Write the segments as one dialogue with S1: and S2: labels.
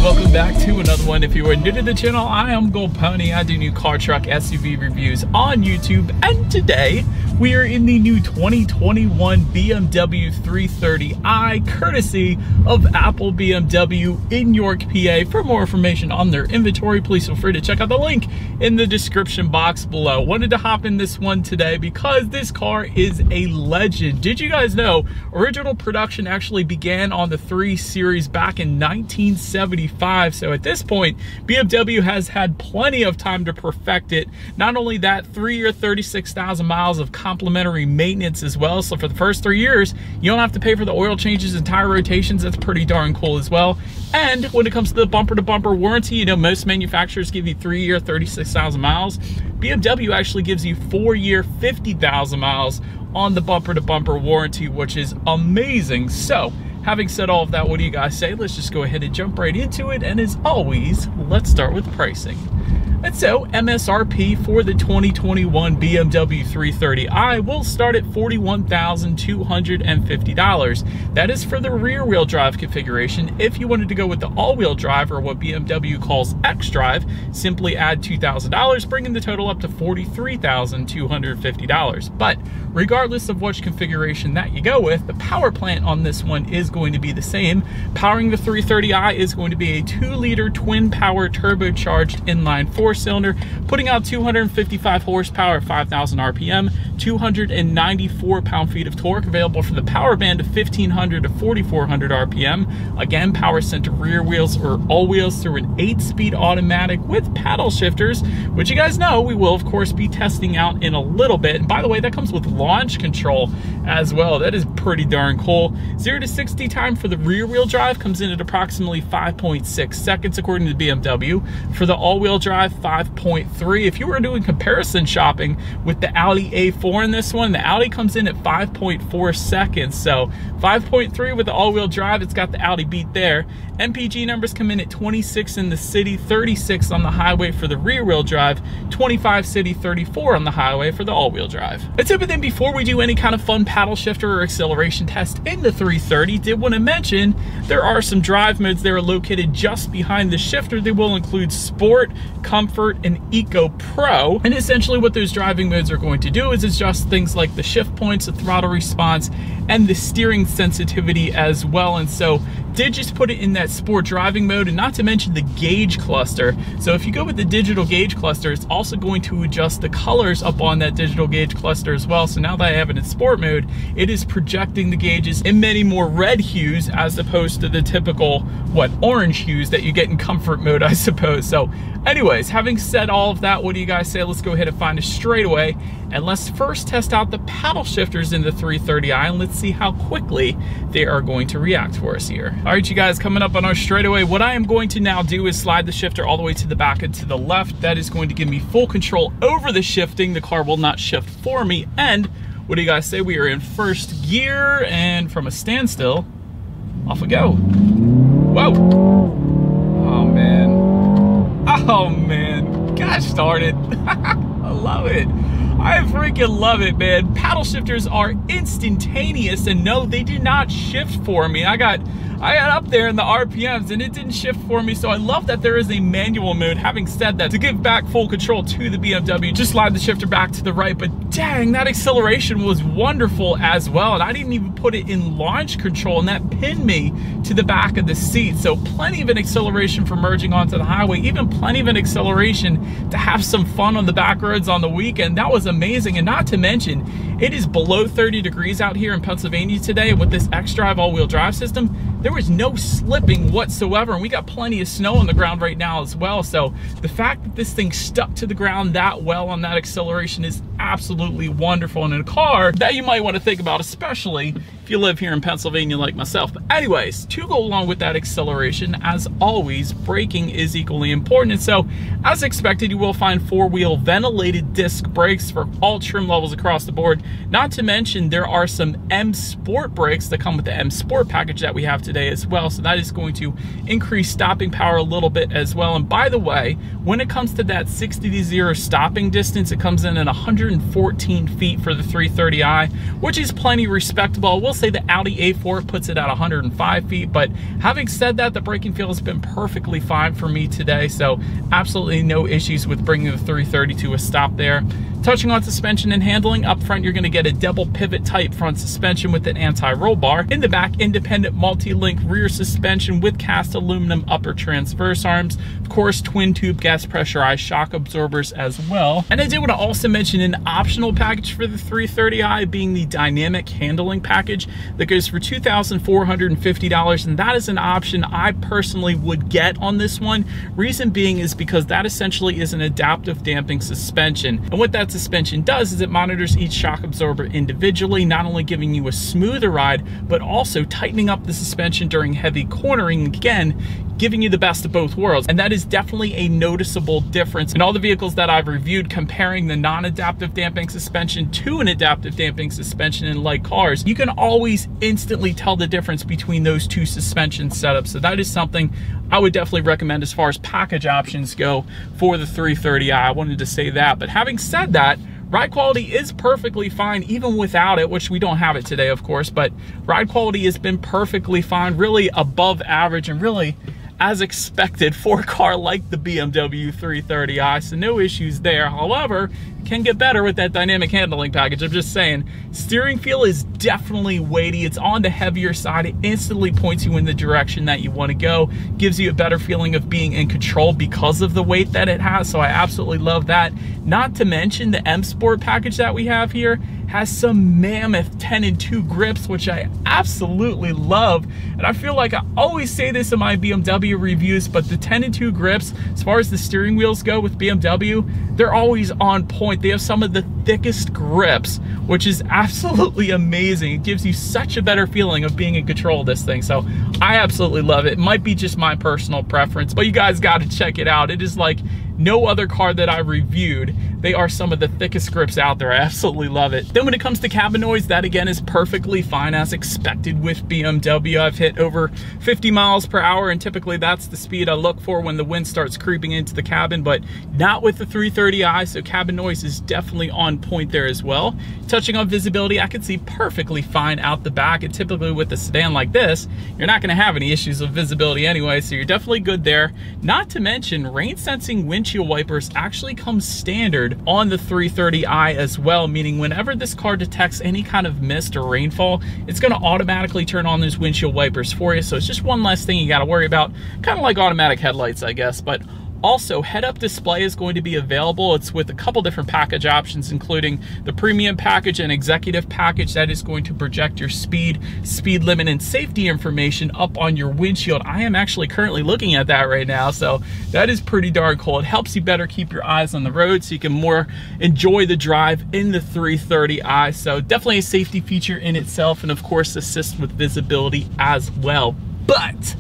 S1: welcome back to another one. If you are new to the channel, I am Gold Pony. I do new car, truck, SUV reviews on YouTube, and today we are in the new 2021 BMW 330i, courtesy of Apple BMW in York, PA. For more information on their inventory, please feel free to check out the link in the description box below. Wanted to hop in this one today because this car is a legend. Did you guys know original production actually began on the 3 Series back in 1975? So at this point, BMW has had plenty of time to perfect it. Not only that, 3-year, 36,000 miles of complimentary maintenance as well. So for the first 3 years, you don't have to pay for the oil changes and tire rotations. That's pretty darn cool as well. And when it comes to the bumper-to-bumper warranty, you know, most manufacturers give you 3-year, 36,000 miles. BMW actually gives you 4-year, 50,000 miles on the bumper-to-bumper warranty, which is amazing. So having said all of that, what do you guys say? Let's just go ahead and jump right into it. And as always, let's start with pricing. And so MSRP for the 2021 BMW 330i will start at $41,250. That is for the rear wheel drive configuration. If you wanted to go with the all-wheel drive, or what BMW calls xDrive, simply add $2,000, bringing the total up to $43,250. But regardless of which configuration that you go with, the power plant on this one is going to be the same. Powering the 330i is going to be a 2-liter twin power turbocharged inline 4-cylinder, putting out 255 horsepower at 5,000 RPM, 294 pound-feet of torque, available for the power band of 1,500 to 4,400 RPM. Again, power sent to rear wheels or all wheels through an 8-speed automatic with paddle shifters, which you guys know we will of course be testing out in a little bit. And by the way, that comes with launch control as well. That is pretty darn cool. 0 to 60 time for the rear wheel drive comes in at approximately 5.6 seconds according to BMW. For the all-wheel drive, 5.3. If you were doing comparison shopping with the Audi A4 in this one, the Audi comes in at 5.4 seconds. So 5.3 with the all-wheel drive, it's got the Audi beat there. MPG numbers come in at 26 in the city, 36 on the highway for the rear wheel drive, 25 city, 34 on the highway for the all-wheel drive. But then before we do any kind of fun paddle shifter or acceleration test in the 330, did want to mention there are some drive modes that are located just behind the shifter. They will include Sport, Comfort, and Eco Pro. And essentially what those driving modes are going to do is adjust things like the shift points, the throttle response, and the steering sensitivity as well. And so did just put it in that sport driving mode, and not to mention the gauge cluster. So if you go with the digital gauge cluster, it's also going to adjust the colors up on that digital gauge cluster as well. So now that I have it in sport mode, it is projecting the gauges in many more red hues as opposed to the typical, orange hues that you get in comfort mode, I suppose. So anyways, having said all of that, what do you guys say? Let's go ahead and find a straightaway, and let's first test out the paddle shifters in the 330i, and let's see how quickly they are going to react for us here. All right, you guys, coming up on our straightaway, what I am going to now do is slide the shifter all the way to the back and to the left. That is going to give me full control over the shifting. The car will not shift for me. And what do you guys say? We are in first gear, and from a standstill, off we go. Whoa. Oh man. Oh man. Gosh darn it. I love it. I freaking love it, man. Paddle shifters are instantaneous, and no, they did not shift for me. I got up there in the RPMs and it didn't shift for me, so I love that there is a manual mode. Having said that, to give back full control to the BMW, just slide the shifter back to the right, but dang, that acceleration was wonderful as well, and I didn't even put it in launch control, and that pinned me to the back of the seat. So plenty of an acceleration for merging onto the highway, even plenty of an acceleration to have some fun on the back roads on the weekend. That was amazing. And not to mention, it is below 30 degrees out here in Pennsylvania today, and with this xDrive all-wheel drive system, there was no slipping whatsoever, and we got plenty of snow on the ground right now as well. So the fact that this thing stuck to the ground that well on that acceleration is absolutely wonderful, and in a car that you might want to think about, especially if you live here in Pennsylvania like myself. But anyways, to go along with that acceleration, as always, braking is equally important. And so, as expected, you will find 4-wheel ventilated disc brakes for all trim levels across the board. Not to mention, there are some M Sport brakes that come with the M Sport package that we have today as well, so that is going to increase stopping power a little bit as well. And by the way, when it comes to that 60 to 0 stopping distance, it comes in at 114 feet for the 330i, which is plenty respectable. I will say the Audi A4 puts it at 105 feet, but having said that, the braking feel has been perfectly fine for me today, so absolutely no issues with bringing the 330 to a stop there. Touching on suspension and handling, up front you're going to get a double pivot type front suspension with an anti-roll bar. In the back, independent multi-link rear suspension with cast aluminum upper transverse arms. Of course, twin tube gas pressurized shock absorbers as well. And I did want to also mention an optional package for the 330i being the dynamic handling package that goes for $2,450, and that is an option I personally would get on this one. Reason being is because that essentially is an adaptive damping suspension, and what that suspension does is it monitors each shock absorber individually, not only giving you a smoother ride, but also tightening up the suspension during heavy cornering, again, giving you the best of both worlds. And that is definitely a noticeable difference in all the vehicles that I've reviewed, comparing the non-adaptive damping suspension to an adaptive damping suspension in light cars. You can always instantly tell the difference between those two suspension setups. So that is something I would definitely recommend as far as package options go for the 330i. I wanted to say that. But having said that, ride quality is perfectly fine even without it, which we don't have it today, of course, but ride quality has been perfectly fine, really above average, and really as expected for a car like the BMW 330i, so no issues there. However, it can get better with that dynamic handling package. I'm just saying, steering feel is definitely weighty. It's on the heavier side. It instantly points you in the direction that you want to go, gives you a better feeling of being in control because of the weight that it has, so I absolutely love that. Not to mention the M Sport package that we have here has some mammoth 10 and 2 grips, which I absolutely love. And I feel like I always say this in my BMW reviews, but the 10 and 2 grips, as far as the steering wheels go with BMW, they're always on point. They have some of the thickest grips, which is absolutely amazing. It gives you such a better feeling of being in control of this thing. So I absolutely love it. It might be just my personal preference, but you guys got to check it out. It is like no other car that I reviewed. They are some of the thickest grips out there. I absolutely love it. Then when it comes to cabin noise, that again is perfectly fine as expected with BMW. I've hit over 50 miles per hour, and typically that's the speed I look for when the wind starts creeping into the cabin, but not with the 330i, so cabin noise is definitely on point there as well. Touching on visibility, I can see perfectly fine out the back, and typically with a sedan like this, you're not gonna have any issues with visibility anyway, so you're definitely good there. Not to mention, rain sensing windshield wipers actually come standard on the 330i as well, meaning whenever this car detects any kind of mist or rainfall, it's going to automatically turn on those windshield wipers for you. So it's just one less thing you got to worry about, kind of like automatic headlights, I guess. But also, head-up display is going to be available. It's with a couple different package options, including the premium package and executive package that is going to project your speed limit, and safety information up on your windshield. I am actually currently looking at that right now, so that is pretty darn cool. It helps you better keep your eyes on the road so you can more enjoy the drive in the 330i. So definitely a safety feature in itself, and of course assist with visibility as well. But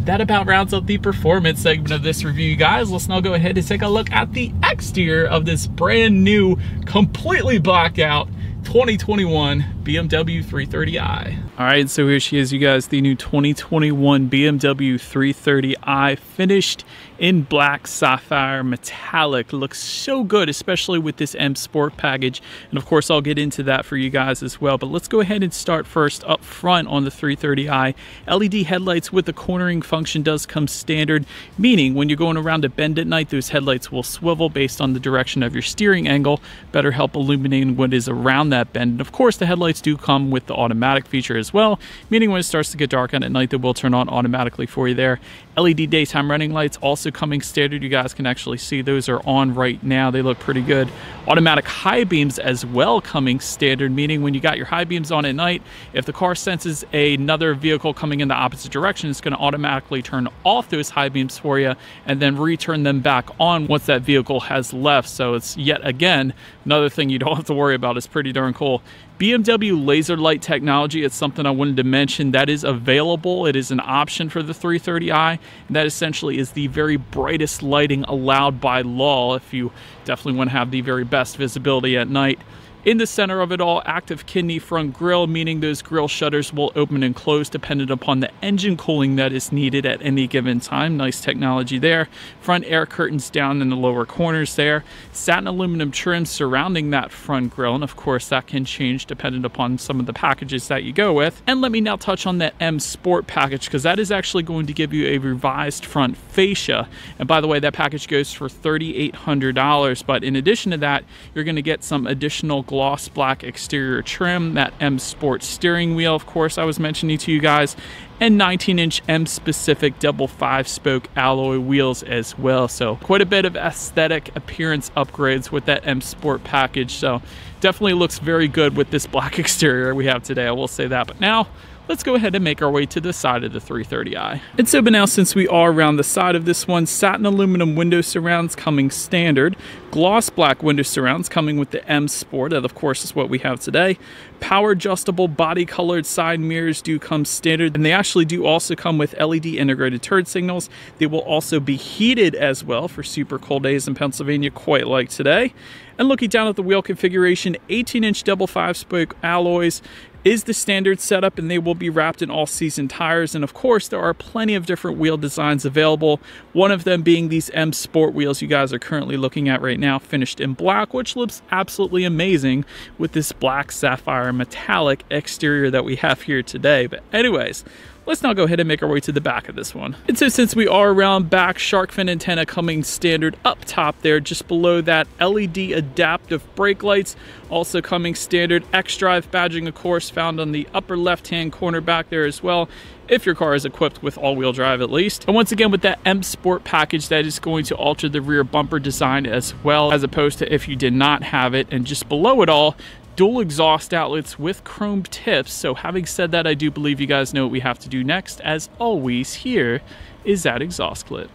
S1: that about rounds up the performance segment of this review, guys. Let's now go ahead and take a look at the exterior of this brand new, completely blacked out 2021 BMW 330i. All right, so here she is, you guys, the new 2021 BMW 330i, finished in black sapphire metallic. Looks so good, especially with this M Sport package, and of course I'll get into that for you guys as well. But let's go ahead and start first up front on the 330i. LED headlights with the cornering function does come standard, meaning when you're going around a bend at night, those headlights will swivel based on the direction of your steering angle, better help illuminating what is around that bend. And of course the headlights do come with the automatic feature as well, meaning when it starts to get dark out at night, they will turn on automatically for you there. LED daytime running lights also coming standard. You guys can actually see those are on right now. They look pretty good. Automatic high beams as well coming standard, meaning when you got your high beams on at night, if the car senses another vehicle coming in the opposite direction, it's going to automatically turn off those high beams for you and then return them back on once that vehicle has left. So it's yet again another thing you don't have to worry about. It's pretty darn cool. BMW laser light technology, it's something I wanted to mention that is available. It is an option for the 330i, and that essentially is the very brightest lighting allowed by law if you definitely want to have the very best visibility at night. In the center of it all, active kidney front grille, meaning those grille shutters will open and close dependent upon the engine cooling that is needed at any given time. Nice technology there. Front air curtains down in the lower corners there. Satin aluminum trim surrounding that front grille, and of course that can change dependent upon some of the packages that you go with. And let me now touch on that M Sport package, because that is actually going to give you a revised front fascia. And by the way, that package goes for $3,800, but in addition to that, you're going to get some additional gloss black exterior trim, that M Sport steering wheel, of course, I was mentioning to you guys, and 19-inch M specific double 5-spoke alloy wheels as well. So quite a bit of aesthetic appearance upgrades with that M Sport package. So definitely looks very good with this black exterior we have today, I will say that. But now let's go ahead and make our way to the side of the 330i. And so, but now since we are around the side of this one, satin aluminum window surrounds coming standard, gloss black window surrounds coming with the M Sport, that of course is what we have today. Power adjustable body colored side mirrors do come standard, and they actually do also come with LED integrated turn signals. They will also be heated as well for super cold days in Pennsylvania, quite like today. And looking down at the wheel configuration, 18-inch double 5-spoke alloys is the standard setup, and they will be wrapped in all-season tires. And of course, there are plenty of different wheel designs available, one of them being these M Sport wheels you guys are currently looking at right now, finished in black, which looks absolutely amazing with this black sapphire metallic exterior that we have here today. But anyways, let's now go ahead and make our way to the back of this one. And so since we are around back, shark fin antenna coming standard up top there, just below that, LED adaptive brake lights also coming standard. xDrive badging, of course, found on the upper left-hand corner back there as well, if your car is equipped with all-wheel drive at least. And once again, with that M Sport package, that is going to alter the rear bumper design as well, as opposed to if you did not have it. And just below it all, dual exhaust outlets with chrome tips. So having said that, I do believe you guys know what we have to do next. As always, here is that exhaust clip.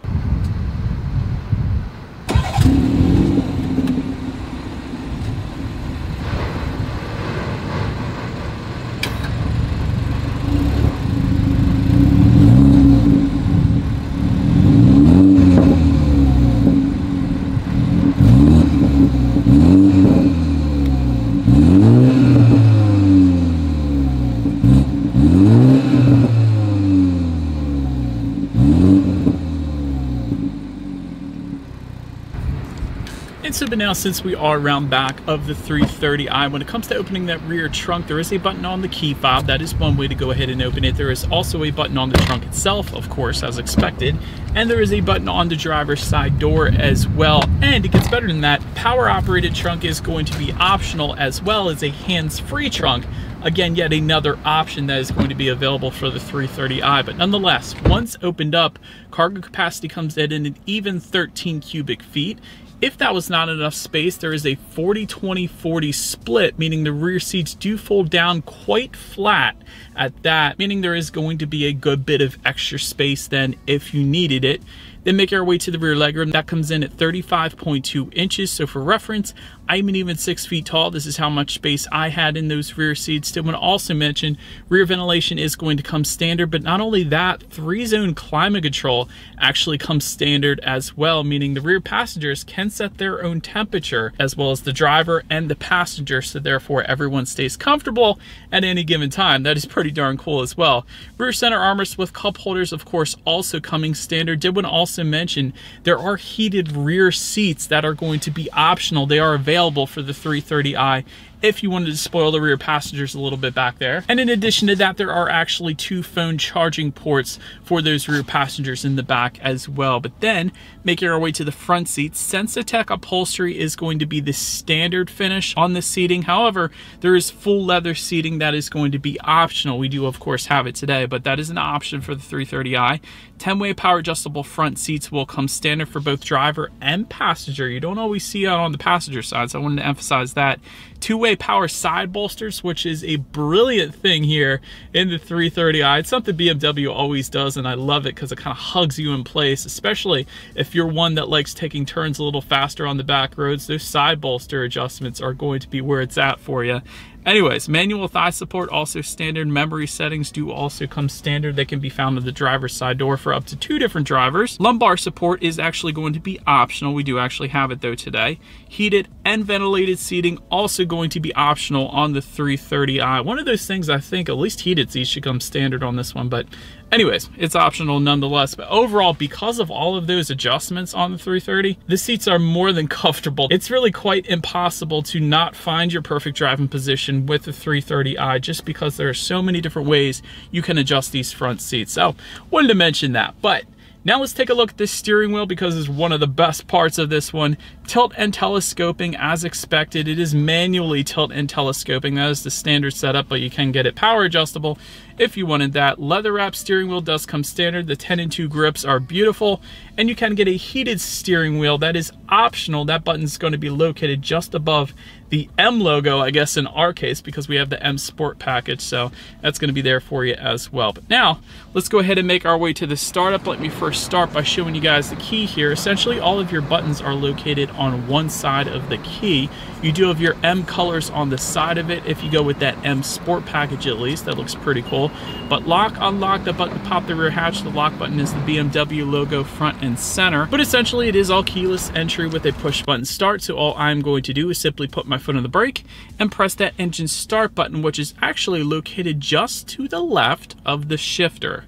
S1: So, but now since we are around back of the 330i, when it comes to opening that rear trunk, there is a button on the key fob. That is one way to go ahead and open it. There is also a button on the trunk itself, of course, as expected. And there is a button on the driver's side door as well. And it gets better than that. Power operated trunk is going to be optional, as well as a hands-free trunk. Again, yet another option that is going to be available for the 330i. But nonetheless, once opened up, cargo capacity comes in an even 13 cubic feet. If that was not enough space, there is a 40-20-40 split, meaning the rear seats do fold down quite flat at that, meaning there is going to be a good bit of extra space then if you needed it. Then make our way to the rear legroom. That comes in at 35.2 inches. So for reference, I'm an even 6 feet tall. This is how much space I had in those rear seats. Did want to also mention rear ventilation is going to come standard, but not only that, 3-zone climate control actually comes standard as well, meaning the rear passengers can set their own temperature, as well as the driver and the passenger, so therefore everyone stays comfortable at any given time. That is pretty darn cool as well. Rear center armrest with cup holders, of course, also coming standard. Did want to also mention there are heated rear seats that are going to be optional. They are available for the 330i if you wanted to spoil the rear passengers a little bit back there. And in addition to that, there are actually 2 phone charging ports for those rear passengers in the back as well. But then making our way to the front seats, Sensatech upholstery is going to be the standard finish on the seating. However, there is full leather seating that is going to be optional. We do of course have it today, but that is an option for the 330i. 10-way power adjustable front seats will come standard for both driver and passenger. You don't always see it on the passenger side, so I wanted to emphasize that. 2-way power side bolsters, which is a brilliant thing here in the 330i. It's something BMW always does, and I love it because it kind of hugs you in place, especially if you're one that likes taking turns a little faster on the back roads. Those side bolster adjustments are going to be where it's at for you. Anyways, manual thigh support also standard. Memory settings do also come standard. They can be found in the driver's side door for up to 2 different drivers. Lumbar support is actually going to be optional. We do actually have it though today. Heated and ventilated seating also going to be optional on the 330i. One of those things, I think at least heated seats should come standard on this one, but anyways, it's optional nonetheless. But overall, because of all of those adjustments on the 330, the seats are more than comfortable. It's really quite impossible to not find your perfect driving position with the 330i, just because there are so many different ways you can adjust these front seats. So wanted to mention that. But now let's take a look at this steering wheel, because it's one of the best parts of this one. Tilt and telescoping as expected. It is manually tilt and telescoping. That is the standard setup, but you can get it power adjustable if you wanted that. Leather wrap steering wheel does come standard. The 10-2 grips are beautiful, and you can get a heated steering wheel. That is optional. That button is going to be located just above the M logo, I guess in our case, because we have the M Sport package, so that's going to be there for you as well. But now let's go ahead and make our way to the startup. Let me first start by showing you guys the key here. Essentially, all of your buttons are located on one side of the key. You do have your M colors on the side of it if you go with that M Sport package, at least. That looks pretty cool. But lock, unlock, the button to pop the rear hatch. The lock button is the BMW logo front and center. But essentially, it is all keyless entry with a push button start. So all I'm going to do is simply put my foot on the brake and press that engine start button, which is actually located just to the left of the shifter.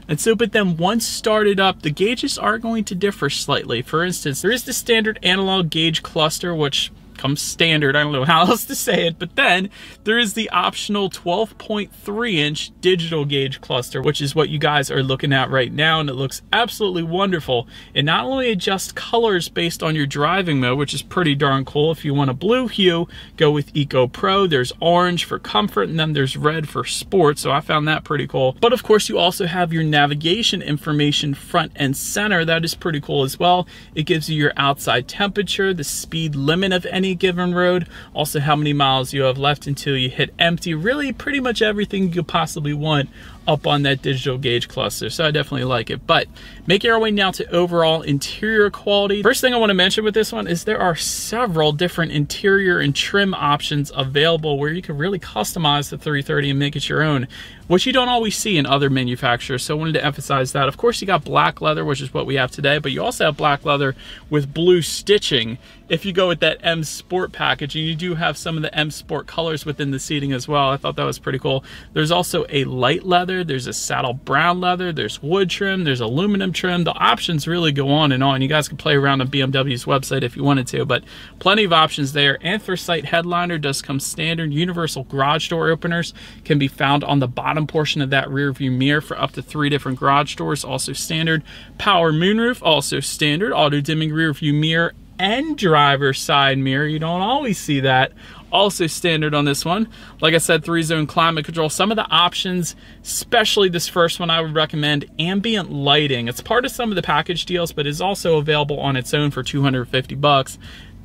S1: And so, but then once started up, the gauges are going to differ slightly. For instance, there is the standard analog gauge cluster, which comes standard. I don't know how else to say it, but then there is the optional 12.3-inch digital gauge cluster, which is what you guys are looking at right now, and it looks absolutely wonderful. It not only adjusts colors based on your driving mode, which is pretty darn cool. If you want a blue hue, go with Eco Pro. There's orange for comfort, and then there's red for sport, so I found that pretty cool. But of course, you also have your navigation information front and center. That is pretty cool as well. It gives you your outside temperature, the speed limit of any given road, also how many miles you have left until you hit empty. Really pretty much everything you could possibly want up on that digital gauge cluster, so I definitely like it. But making our way now to overall interior quality. First thing I want to mention with this one is there are several different interior and trim options available where you can really customize the 330 and make it your own, which you don't always see in other manufacturers, so I wanted to emphasize that. Of course, you got black leather, which is what we have today, but you also have black leather with blue stitching if you go with that M Sport package, and you do have some of the M Sport colors within the seating as well. I thought that was pretty cool. There's also a light leather, there's a saddle brown leather, there's wood trim, there's aluminum trim. The options really go on and on. You guys can play around on BMW's website if you wanted to, but plenty of options there. Anthracite headliner does come standard. Universal garage door openers can be found on the bottom portion of that rear view mirror for up to 3 different garage doors, also standard. Power moonroof, also standard. Auto dimming rear view mirror and driver side mirror. You don't always see that. Also standard on this one. Like I said, 3-zone climate control. Some of the options, especially this first one, I would recommend ambient lighting. It's part of some of the package deals, but is also available on its own for $250.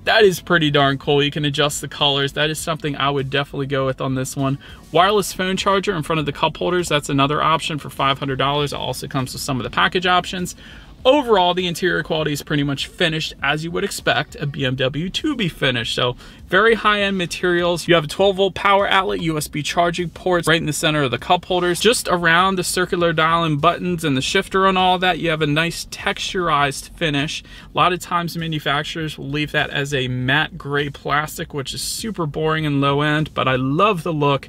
S1: That is pretty darn cool. You can adjust the colors. That is something I would definitely go with on this one. Wireless phone charger in front of the cup holders. That's another option for $500. It also comes with some of the package options. Overall, the interior quality is pretty much finished as you would expect a BMW to be finished. So very high-end materials. You have a 12-volt power outlet, USB charging ports right in the center of the cup holders. Just around the circular dial and buttons and the shifter and all that, you have a nice texturized finish. A lot of times manufacturers will leave that as a matte gray plastic, which is super boring and low end, but I love the look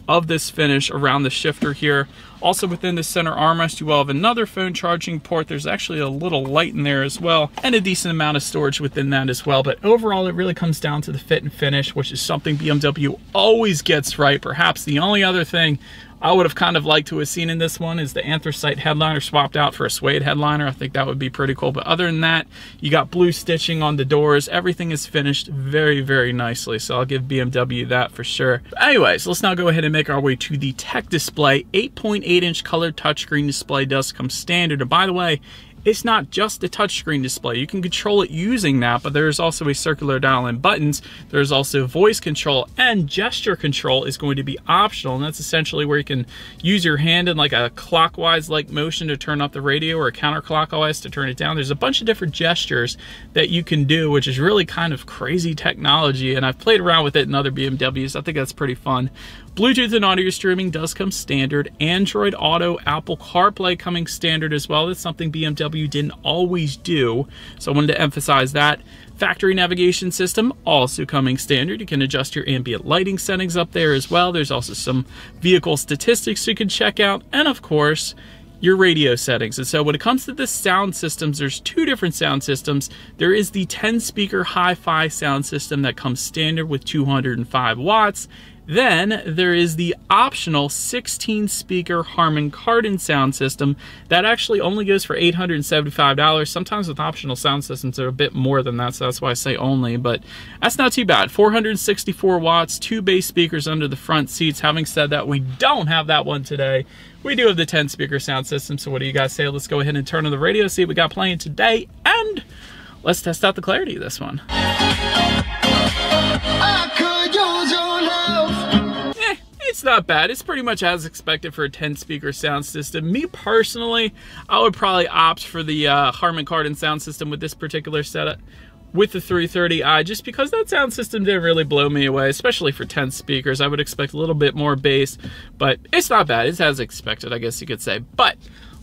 S1: of this finish around the shifter here. Also within the center armrest, you will have another phone charging port. There's actually a little light in there as well, and a decent amount of storage within that as well. But overall, it really comes down to the fit and finish, which is something BMW always gets right. Perhaps the only other thing I would have kind of liked to have seen in this one is the anthracite headliner swapped out for a suede headliner. I think that would be pretty cool. But other than that, you got blue stitching on the doors. Everything is finished very, very nicely. So I'll give BMW that for sure. But anyways, let's now go ahead and make our way to the tech display. 8.8-inch color touchscreen display does come standard. And by the way, it's not just a touchscreen display. You can control it using that, but there's also a circular dial and buttons. There's also voice control, and gesture control is going to be optional, and that's essentially where you can use your hand in like a clockwise like motion to turn up the radio, or a counterclockwise to turn it down. There's a bunch of different gestures that you can do, which is really kind of crazy technology, and I've played around with it in other BMWs. I think that's pretty fun. Bluetooth and audio streaming does come standard. Android Auto, Apple CarPlay coming standard as well. That's something BMW didn't always do, so I wanted to emphasize that. Factory navigation system also coming standard. You can adjust your ambient lighting settings up there as well. There's also some vehicle statistics you can check out, and of course, your radio settings. And so when it comes to the sound systems, there's two different sound systems. There is the 10-speaker hi-fi sound system that comes standard with 205 watts. Then there is the optional 16-speaker Harman Kardon sound system that actually only goes for $875. Sometimes with optional sound systems they're a bit more than that, so that's why I say only, but that's not too bad. 464 watts, 2 bass speakers under the front seats. Having said that, we don't have that one today. We do have the 10-speaker sound system, so what do you guys say? Let's go ahead and turn on the radio, see what we got playing today, and let's test out the clarity of this one. It's not bad. It's pretty much as expected for a 10-speaker sound system. Me personally, I would probably opt for the Harman Kardon sound system with this particular setup with the 330i, just because that sound system didn't really blow me away, especially for 10 speakers. I would expect a little bit more bass, but it's not bad. It's as expected, I guess you could say. But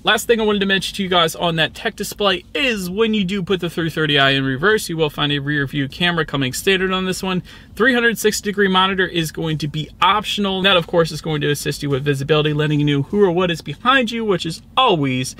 S1: last thing I wanted to mention to you guys on that tech display is when you do put the 330i in reverse, you will find a rear view camera coming standard on this one. 360-degree monitor is going to be optional. That, of course, is going to assist you with visibility, letting you know who or what is behind you, which is always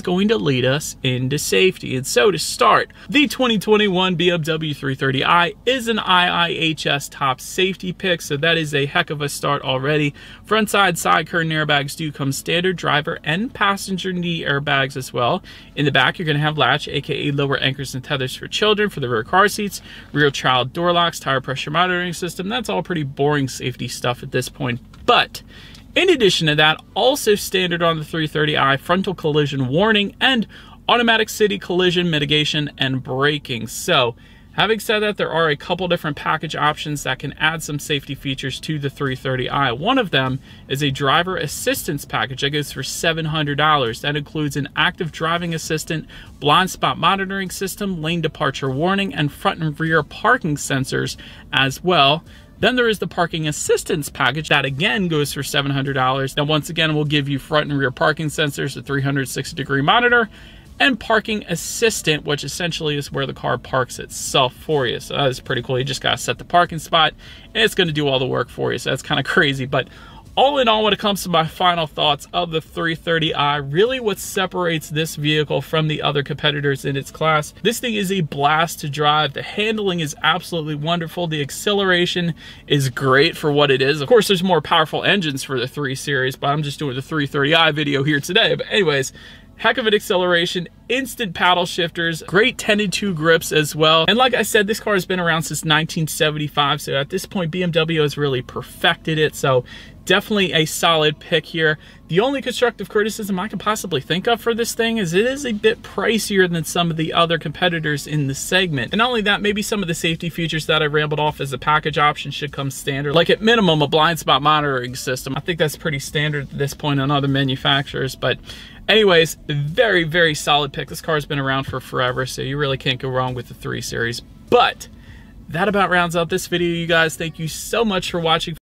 S1: going to lead us into safety. And so to start, the 2021 BMW 330i is an IIHS top safety pick, so that is a heck of a start already. Front side curtain airbags do come standard, driver and passenger knee airbags as well. In the back, you're going to have latch, aka lower anchors and tethers for children for the rear car seats, rear child door locks, tire pressure monitoring system. That's all pretty boring safety stuff at this point. But in addition to that, also standard on the 330i, frontal collision warning and automatic city collision mitigation and braking. So, having said that, there are a couple different package options that can add some safety features to the 330i. One of them is a driver assistance package that goes for $700. That includes an active driving assistant, blind spot monitoring system, lane departure warning, and front and rear parking sensors as well. Then there is the parking assistance package that again goes for $700. Now once again, we'll give you front and rear parking sensors, a 360-degree monitor, and parking assistant, which essentially is where the car parks itself for you. So that is pretty cool. You just gotta set the parking spot and it's gonna do all the work for you. So that's kind of crazy, but all in all, when it comes to my final thoughts of the 330i, really what separates this vehicle from the other competitors in its class, this thing is a blast to drive. The handling is absolutely wonderful. The acceleration is great for what it is. Of course, there's more powerful engines for the 3 Series, but I'm just doing the 330i video here today. But anyways, heck of an acceleration, instant paddle shifters, great 10-2 grips as well. And like I said, this car has been around since 1975, so at this point BMW has really perfected it. So definitely a solid pick here. The only constructive criticism I can possibly think of for this thing is it is a bit pricier than some of the other competitors in the segment. And not only that, maybe some of the safety features that I rambled off as a package option should come standard. Like at minimum, a blind spot monitoring system. I think that's pretty standard at this point on other manufacturers. But anyways, very, very solid pick. This car has been around for forever, so you really can't go wrong with the 3 Series. But that about rounds out this video, you guys. Thank you so much for watching.